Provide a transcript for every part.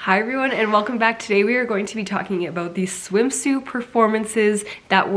Hi everyone and welcome back. Today we are going to be talking about the swimsuit performances that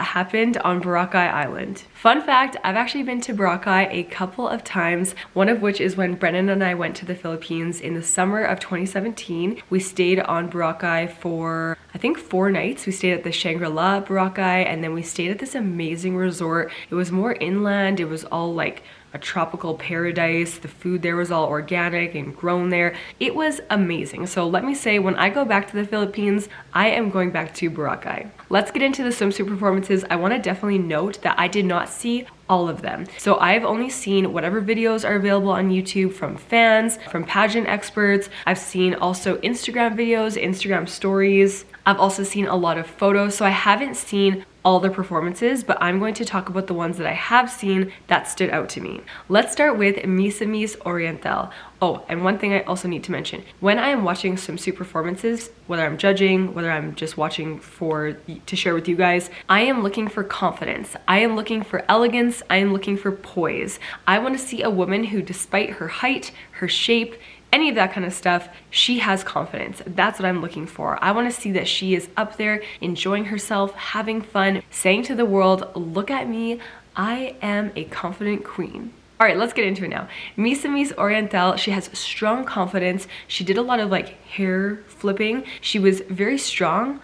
happened on Boracay Island. Fun fact, I've actually been to Boracay a couple of times, one of which is when Brennan and I went to the Philippines in the summer of 2017. We stayed on Boracay for I think 4 nights. We stayed at the Shangri-La Boracay and then we stayed at this amazing resort. It was more inland, it was all like a tropical paradise. The food there was all organic and grown there. It was amazing. So let me say, when I go back to the Philippines, I am going back to Boracay. Let's get into the swimsuit performances. I want to definitely note that I did not see all of them. So I've only seen whatever videos are available on YouTube from fans, from pageant experts. I've seen also Instagram videos, Instagram stories. I've also seen a lot of photos. So I haven't seen all the performances, but I'm going to talk about the ones that I have seen that stood out to me. Let's start with Misamis Oriental. Oh, and one thing I also need to mention, when I am watching swimsuit performances, whether I'm judging, whether I'm just watching to share with you guys, I am looking for confidence. I am looking for elegance. I am looking for poise. I want to see a woman who, despite her height, her shape, any of that kind of stuff, she has confidence. That's what I'm looking for. I want to see that she is up there enjoying herself, having fun, saying to the world, look at me, I am a confident queen. All right, let's get into it now. Misamis Oriental, she has strong confidence. She did a lot of like hair flipping. She was very strong,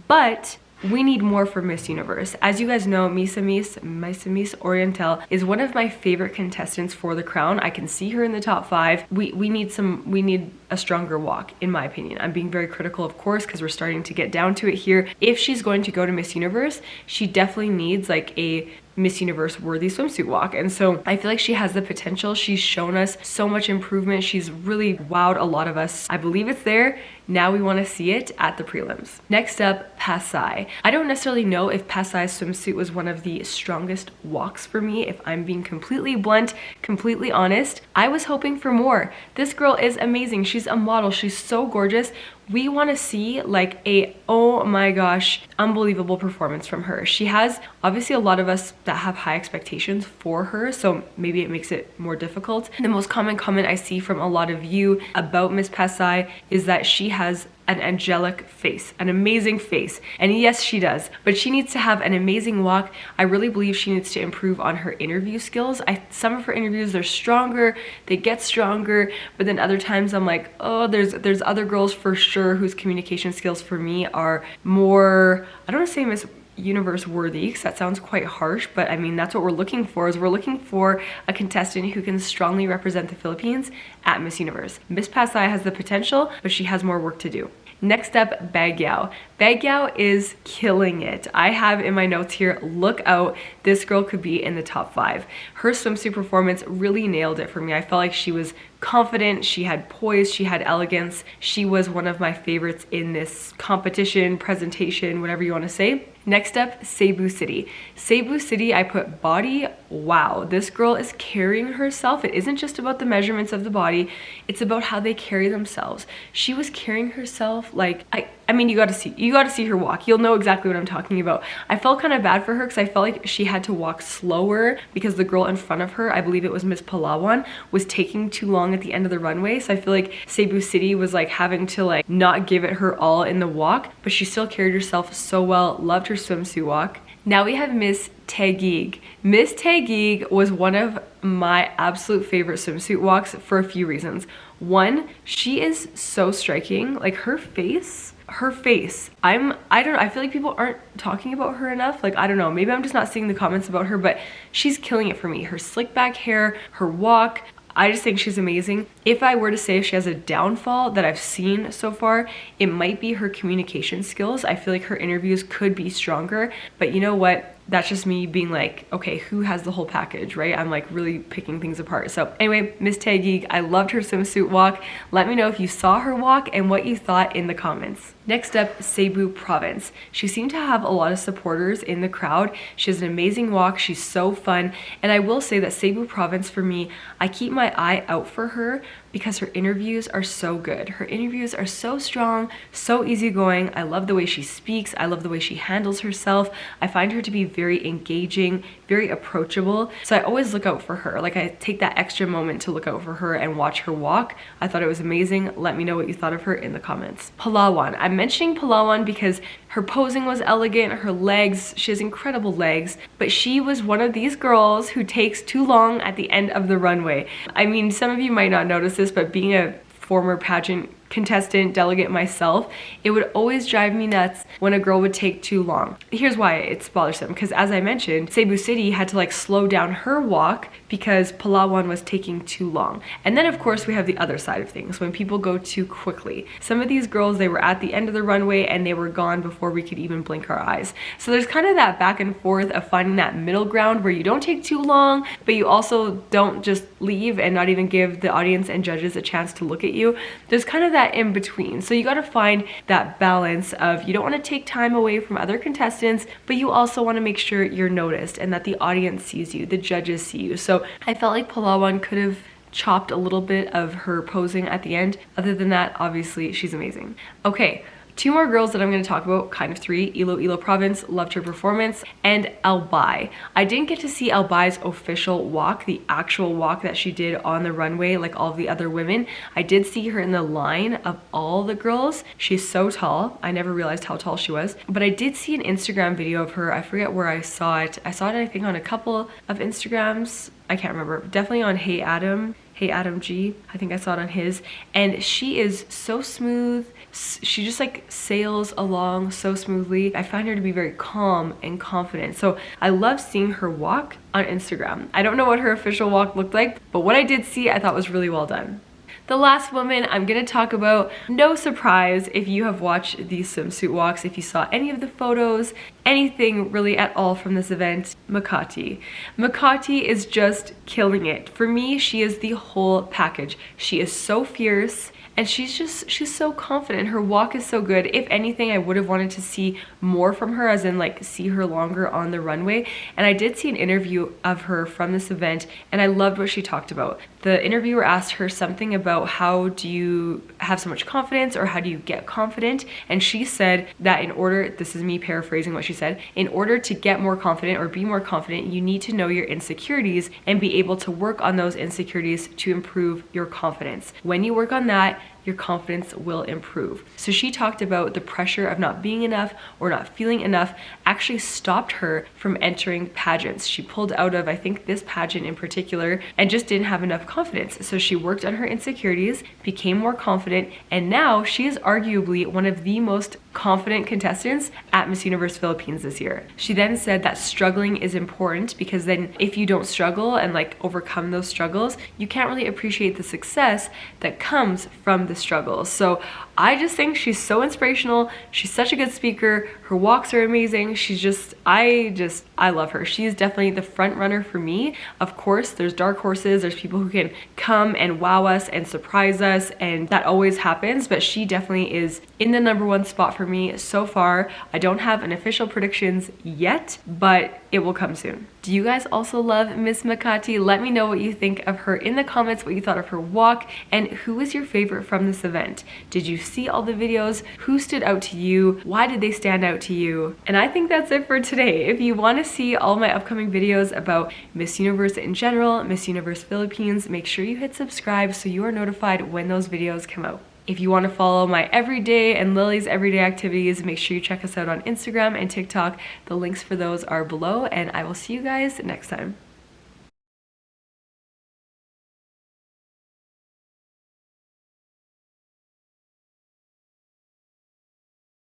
but we need more for Miss Universe. As you guys know, Misamis Oriental is one of my favorite contestants for the crown. I can see her in the top 5. We need a stronger walk, in my opinion. I'm being very critical, of course, because we're starting to get down to it here. If she's going to go to Miss Universe, she definitely needs like a Miss Universe worthy swimsuit walk, and so I feel like she has the potential. She's shown us so much improvement. She's really wowed a lot of us. I believe it's there. Now we want to see it at the prelims. Next up, Pasay. I don't necessarily know if Pasay's swimsuit was one of the strongest walks for me. If I'm being completely blunt, completely honest, I was hoping for more. This girl is amazing. She's a model. She's so gorgeous. We want to see like a, oh my gosh, unbelievable performance from her. She has obviously a lot of us that have high expectations for her, so maybe it makes it more difficult. The most common comment I see from a lot of you about Miss Pasay is that she has an angelic face, an amazing face. And yes, she does, but she needs to have an amazing walk. I really believe she needs to improve on her interview skills. Some of her interviews, they're stronger, they get stronger, but then other times I'm like, oh, there's other girls for sure whose communication skills for me are more, I don't want to say Miss Universe worthy, because that sounds quite harsh, but I mean, that's what we're looking for, is we're looking for a contestant who can strongly represent the Philippines at Miss Universe. Miss Pasay has the potential, but she has more work to do. Next up, Baguio. Baguio is killing it. I have in my notes here, look out, this girl could be in the top 5. Her swimsuit performance really nailed it for me. I felt like she was confident, she had poise, she had elegance. She was one of my favorites in this competition, presentation, whatever you want to say. Next up, Cebu City. Cebu City, I put body. Wow, this girl is carrying herself. It isn't just about the measurements of the body, it's about how they carry themselves. She was carrying herself like, I mean, you gotta see her walk. You'll know exactly what I'm talking about. I felt kind of bad for her because I felt like she had to walk slower because the girl in front of her, I believe it was Miss Palawan, was taking too long at the end of the runway. So I feel like Cebu City was like having to like not give it her all in the walk, but she still carried herself so well. Loved her swimsuit walk. Now we have Miss Taguig. Miss Taguig was one of my absolute favorite swimsuit walks for a few reasons. One, she is so striking. Like her face, I don't know, I feel like people aren't talking about her enough. Like, I don't know, maybe I'm just not seeing the comments about her, but she's killing it for me. Her slick back hair, her walk, I just think she's amazing. If I were to say if she has a downfall that I've seen so far, it might be her communication skills. I feel like her interviews could be stronger, but you know what? That's just me being like, okay, who has the whole package, right? I'm like really picking things apart. So anyway, Miss Taguig, I loved her swimsuit walk. Let me know if you saw her walk and what you thought in the comments. Next up, Cebu Province. She seemed to have a lot of supporters in the crowd. She has an amazing walk. She's so fun. And I will say that Cebu Province, for me, I keep my eye out for her because her interviews are so good. Her interviews are so strong, so easygoing. I love the way she speaks. I love the way she handles herself. I find her to be very engaging, very approachable. So I always look out for her. Like, I take that extra moment to look out for her and watch her walk. I thought it was amazing. Let me know what you thought of her in the comments. Palawan. I'm mentioning Palawan because her posing was elegant, her legs, she has incredible legs, but she was one of these girls who takes too long at the end of the runway. I mean, some of you might not notice this, but being a former pageant contestant, delegate myself, it would always drive me nuts when a girl would take too long. Here's why it's bothersome, because as I mentioned, Cebu City had to like slow down her walk because Palawan was taking too long. And then of course we have the other side of things, when people go too quickly. Some of these girls, they were at the end of the runway and they were gone before we could even blink our eyes. So there's kind of that back and forth of finding that middle ground where you don't take too long, but you also don't just leave and not even give the audience and judges a chance to look at you. There's kind of that in between. So you got to find that balance of, you don't want to take time away from other contestants, but you also want to make sure you're noticed and that the audience sees you, the judges see you. So I felt like Palawan could have chopped a little bit of her posing at the end. Other than that, obviously she's amazing. Okay, two more girls that I'm going to talk about, kind of three. Iloilo Province, loved her performance, and Elba. I didn't get to see Elba's official walk, the actual walk that she did on the runway like all the other women. I did see her in the line of all the girls. She's so tall. I never realized how tall she was. But I did see an Instagram video of her. I forget where I saw it. I saw it, I think, on a couple of Instagrams. I can't remember. Definitely on Hey Adam G. I think I saw it on his. And she is so smooth. She just like sails along so smoothly. I find her to be very calm and confident. So I love seeing her walk on Instagram. I don't know what her official walk looked like, but what I did see, I thought was really well done. The last woman I'm gonna talk about, no surprise if you have watched these swimsuit walks, if you saw any of the photos, anything really at all from this event, Makati. Makati is just killing it. For me, she is the whole package. She is so fierce, and she's so confident. Her walk is so good. If anything, I would have wanted to see more from her, as in like see her longer on the runway. And I did see an interview of her from this event, and I loved what she talked about. The interviewer asked her something about how do you have so much confidence, or how do you get confident? And she said that in order, this is me paraphrasing what she said, in order to get more confident or be more confident, you need to know your insecurities and be able to work on those insecurities to improve your confidence. When you work on that, your confidence will improve. So she talked about the pressure of not being enough or not feeling enough actually stopped her from entering pageants. She pulled out of, I think, this pageant in particular, and just didn't have enough confidence. So she worked on her insecurities, became more confident, and now she is arguably one of the most confident contestants at Miss Universe Philippines this year. She then said that struggling is important, because then if you don't struggle and like overcome those struggles, you can't really appreciate the success that comes from the struggles. So I just think she's so inspirational. She's such a good speaker. Her walks are amazing. I love her. She is definitely the front runner for me. Of course, there's dark horses. There's people who can come and wow us and surprise us, and that always happens, but she definitely is in the #1 spot for me so far. I don't have an official predictions yet, but it will come soon. Do you guys also love Miss Makati? Let me know what you think of her in the comments, what you thought of her walk, and who was your favorite from this event. Did you see all the videos? Who stood out to you? Why did they stand out to you? And I think that's it for today. If you want to see all my upcoming videos about Miss Universe in general, Miss Universe Philippines, make sure you hit subscribe so you are notified when those videos come out. If you want to follow my everyday and Lily's everyday activities, make sure you check us out on Instagram and TikTok. The links for those are below, and I will see you guys next time.